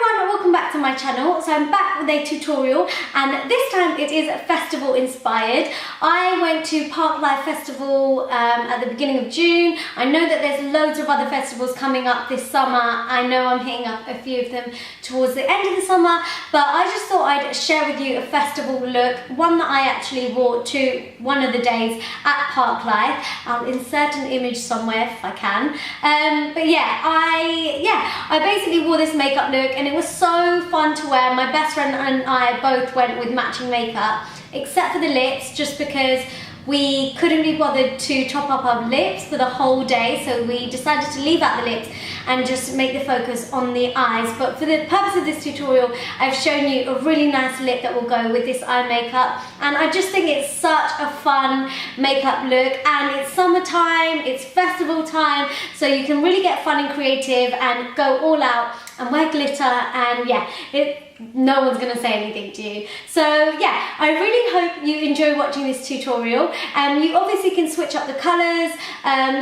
everyone, welcome back to my channel. So I'm back with a tutorial and this time it is festival inspired. I went to Park Life Festival at the beginning of June. I know that there's loads of other festivals coming up this summer. I know I'm hitting up a few of them towards the end of the summer, but I just thought I'd share with you a festival look, one that I actually wore to one of the days at Park Life. I'll insert an image somewhere if I can. But yeah, I basically wore this makeup look and it was so fun to wear. My best friend and I both went with matching makeup, except for the lips, just because we couldn't be bothered to top up our lips for the whole day, so we decided to leave out the lips and just make the focus on the eyes. But for the purpose of this tutorial, I've shown you a really nice lip that will go with this eye makeup, and I just think it's such a fun makeup look, and it's summertime, it's festival time, so you can really get fun and creative and go all out and wear glitter, and yeah, no one's gonna say anything to you. So yeah, I really hope you enjoy watching this tutorial. You obviously can switch up the colors.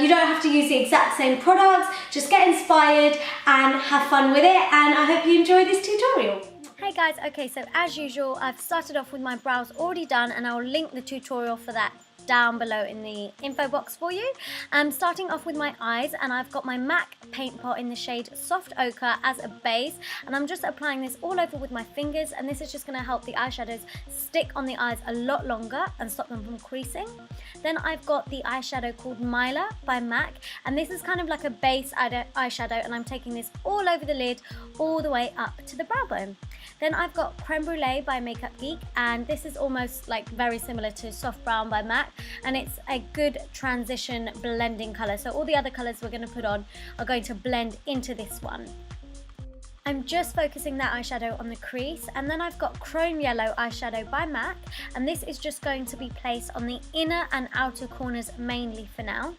You don't have to use the exact same products. Just get inspired and have fun with it, and I hope you enjoy this tutorial. Hey guys, okay, so as usual, I've started off with my brows already done, and I'll link the tutorial for that down below in the info box for you. I'm starting off with my eyes, and I've got my MAC paint pot in the shade Soft Ochre as a base, and I'm just applying this all over with my fingers, and this is just going to help the eyeshadows stick on the eyes a lot longer and stop them from creasing. Then I've got the eyeshadow called Myla by MAC, and this is kind of like a base eyeshadow, and I'm taking this all over the lid all the way up to the brow bone. Then I've got Creme Brulee by Makeup Geek, and this is almost like very similar to Soft Brown by MAC, and it's a good transition blending colour. So all the other colours we're going to put on are going to blend into this one. I'm just focusing that eyeshadow on the crease, and then I've got Chrome Yellow eyeshadow by MAC, and this is just going to be placed on the inner and outer corners mainly for now.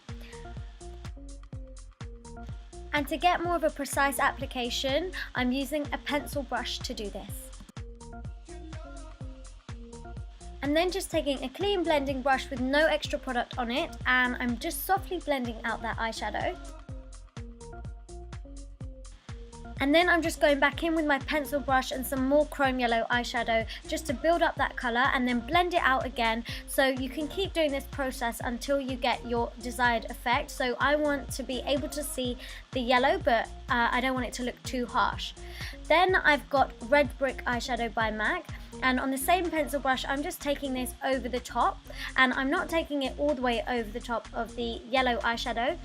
And to get more of a precise application, I'm using a pencil brush to do this. And then just taking a clean blending brush with no extra product on it, and I'm just softly blending out that eyeshadow. And then I'm just going back in with my pencil brush and some more Chrome Yellow eyeshadow just to build up that colour, and then blend it out again. So you can keep doing this process until you get your desired effect. So I want to be able to see the yellow, but I don't want it to look too harsh. Then I've got Red Brick eyeshadow by MAC, and on the same pencil brush I'm just taking this over the top, and I'm not taking it all the way over the top of the yellow eyeshadow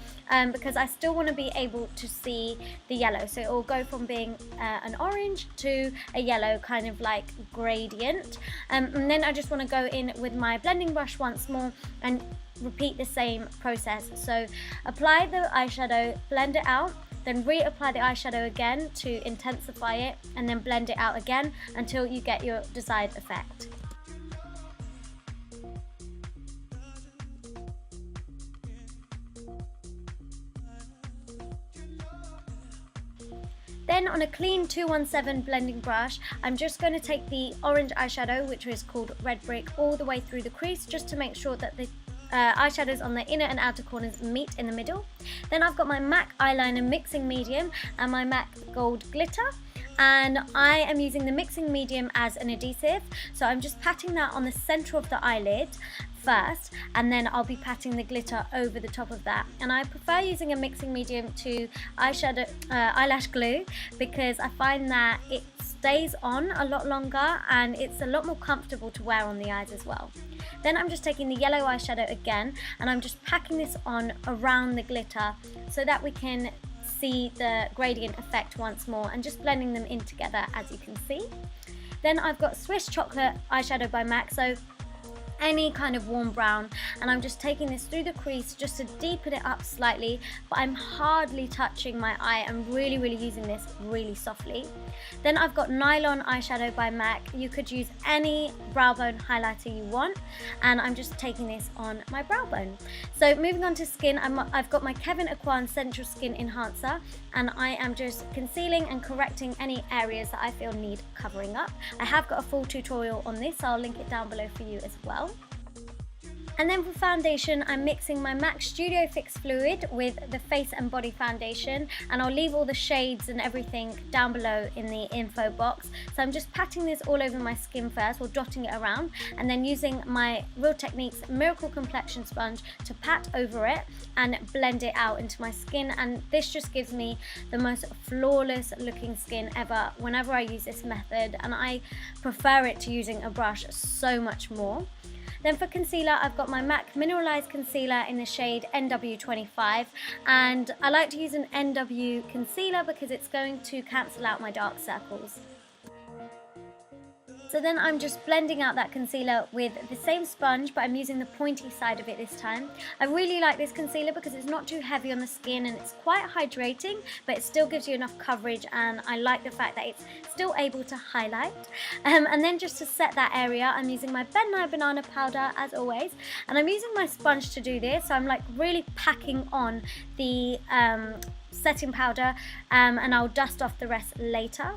because I still want to be able to see the yellow. So it will go from being an orange to a yellow, kind of like gradient, and then I just want to go in with my blending brush once more and repeat the same process. So apply the eyeshadow, blend it out, then reapply the eyeshadow again to intensify it, and then blend it out again until you get your desired effect. Then on a clean 217 blending brush, I'm just going to take the orange eyeshadow, which is called Red Brick, all the way through the crease, just to make sure that the eyeshadows on the inner and outer corners meet in the middle. Then I've got my MAC eyeliner mixing medium and my MAC gold glitter, and I am using the mixing medium as an adhesive, so I'm just patting that on the center of the eyelid first, and then I'll be patting the glitter over the top of that. And I prefer using a mixing medium to eyelash glue because I find that it stays on a lot longer and it's a lot more comfortable to wear on the eyes as well. Then I'm just taking the yellow eyeshadow again, and I'm just packing this on around the glitter so that we can see the gradient effect once more, and just blending them in together as you can see. Then I've got Swiss Chocolate eyeshadow by MAC, so any kind of warm brown, and I'm just taking this through the crease just to deepen it up slightly, but I'm hardly touching my eye. I'm really using this really softly. Then I've got Nylon eyeshadow by MAC. You could use any brow bone highlighter you want, and I'm just taking this on my brow bone. So moving on to skin, I've got my Kevyn Aucoin Central Skin Enhancer, and I am just concealing and correcting any areas that I feel need covering up. I have got a full tutorial on this, so I'll link it down below for you as well. And then for foundation, I'm mixing my MAC Studio Fix Fluid with the Face and Body Foundation, and I'll leave all the shades and everything down below in the info box. So I'm just patting this all over my skin first, or dotting it around, and then using my Real Techniques Miracle Complexion Sponge to pat over it and blend it out into my skin. And this just gives me the most flawless looking skin ever whenever I use this method, and I prefer it to using a brush so much more. Then for concealer, I've got my MAC Mineralized Concealer in the shade NW25, and I like to use an NW concealer because it's going to cancel out my dark circles. So then I'm just blending out that concealer with the same sponge, but I'm using the pointy side of it this time. I really like this concealer because it's not too heavy on the skin and it's quite hydrating, but it still gives you enough coverage, and I like the fact that it's still able to highlight. And then just to set that area, I'm using my Ben Nye Banana Powder as always, and I'm using my sponge to do this, so I'm like really packing on the setting powder, and I'll dust off the rest later.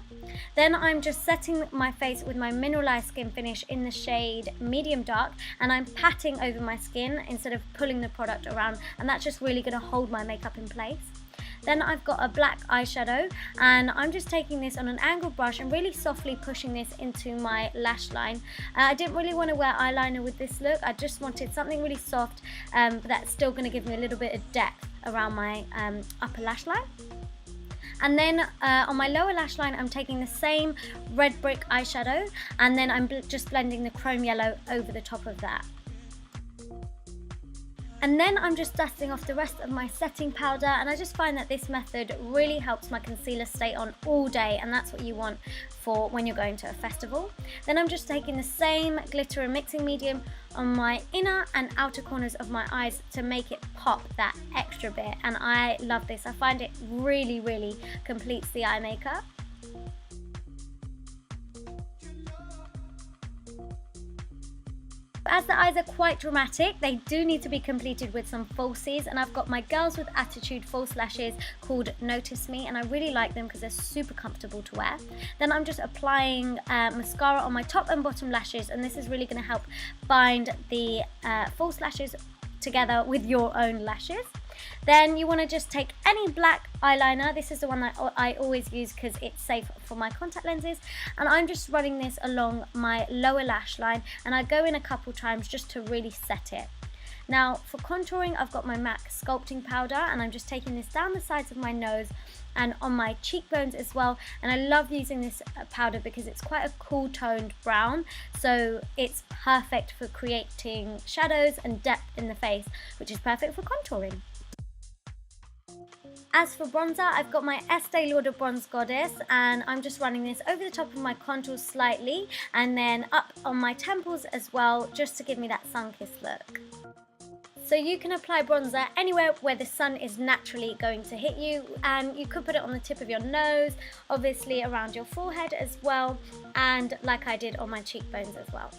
Then I'm just setting my face with my mineralized skin finish in the shade medium dark, and I'm patting over my skin instead of pulling the product around, and that's just really going to hold my makeup in place. Then I've got a black eyeshadow, and I'm just taking this on an angled brush and really softly pushing this into my lash line. I didn't really want to wear eyeliner with this look. I just wanted something really soft, but that's still going to give me a little bit of depth around my upper lash line. And then on my lower lash line, I'm taking the same red brick eyeshadow, and then I'm just blending the chrome yellow over the top of that. And then I'm just dusting off the rest of my setting powder, and I just find that this method really helps my concealer stay on all day, and that's what you want for when you're going to a festival. Then I'm just taking the same glitter and mixing medium on my inner and outer corners of my eyes to make it pop that extra bit, and I love this. I find it really completes the eye makeup. As the eyes are quite dramatic, they do need to be completed with some falsies, and I've got my Girls with Attitude false lashes called Notice Me, and I really like them because they're super comfortable to wear. Then I'm just applying mascara on my top and bottom lashes, and this is really going to help bind the false lashes together with your own lashes. Then you want to just take any black eyeliner. This is the one that I always use because it's safe for my contact lenses, and I'm just running this along my lower lash line, and I go in a couple times just to really set it. Now for contouring, I've got my MAC sculpting powder, and I'm just taking this down the sides of my nose and on my cheekbones as well, and I love using this powder because it's quite a cool toned brown, so it's perfect for creating shadows and depth in the face, which is perfect for contouring. As for bronzer, I've got my Estee Lauder Bronze Goddess, and I'm just running this over the top of my contours slightly, and then up on my temples as well, just to give me that sun-kissed look. So you can apply bronzer anywhere where the sun is naturally going to hit you, and you could put it on the tip of your nose, obviously around your forehead as well, and like I did on my cheekbones as well.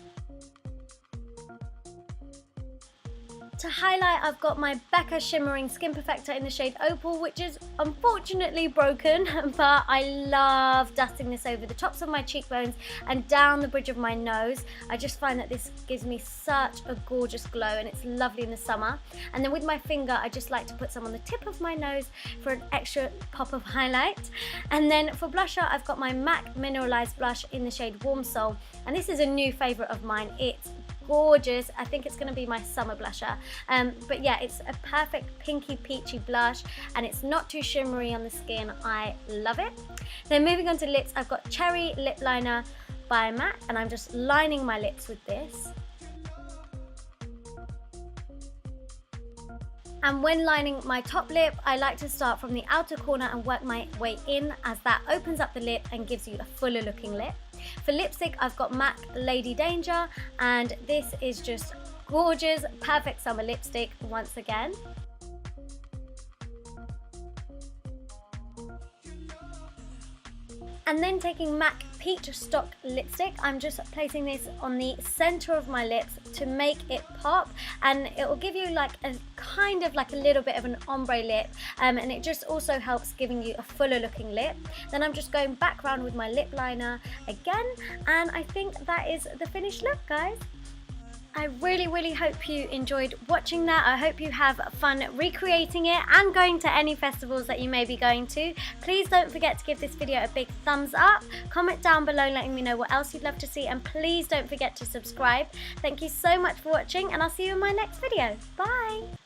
To highlight, I've got my Becca Shimmering Skin Perfector in the shade Opal, which is unfortunately broken, but I love dusting this over the tops of my cheekbones and down the bridge of my nose. I just find that this gives me such a gorgeous glow, and it's lovely in the summer. And then with my finger, I just like to put some on the tip of my nose for an extra pop of highlight. And then for blusher, I've got my MAC Mineralized Blush in the shade Warm Soul, and this is a new favorite of mine. It's gorgeous. I think it's going to be my summer blusher, but yeah, it's a perfect pinky peachy blush, and it's not too shimmery on the skin. I love it. Then moving on to lips, I've got Cherry Lip Liner by MAC, and I'm just lining my lips with this. And when lining my top lip, I like to start from the outer corner and work my way in, as that opens up the lip and gives you a fuller looking lip. For lipstick, I've got MAC Lady Danger, and this is just gorgeous, perfect summer lipstick once again. And then taking MAC Peach Stock Lipstick, I'm just placing this on the center of my lips to make it pop, and it will give you like a kind of like a little bit of an ombre lip, and it just also helps giving you a fuller looking lip. Then I'm just going back around with my lip liner again, and I think that is the finished look, guys. I really hope you enjoyed watching that. I hope you have fun recreating it and going to any festivals that you may be going to. Please don't forget to give this video a big thumbs up. Comment down below letting me know what else you'd love to see, and please don't forget to subscribe. Thank you so much for watching, and I'll see you in my next video. Bye!